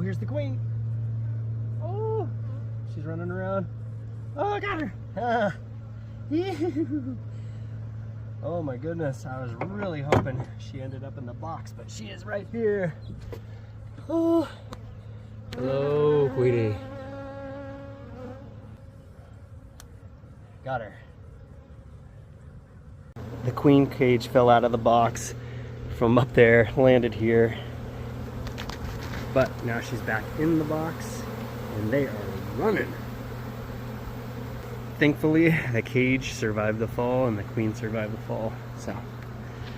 here's the queen. Oh, she's running around. Oh, I got her. Ah. Oh my goodness, I was really hoping she ended up in the box, but she is right here. Oh, hello, Queenie. Got her. The queen cage fell out of the box from up there, landed here. But now she's back in the box and they are running. Thankfully, the cage survived the fall and the queen survived the fall. So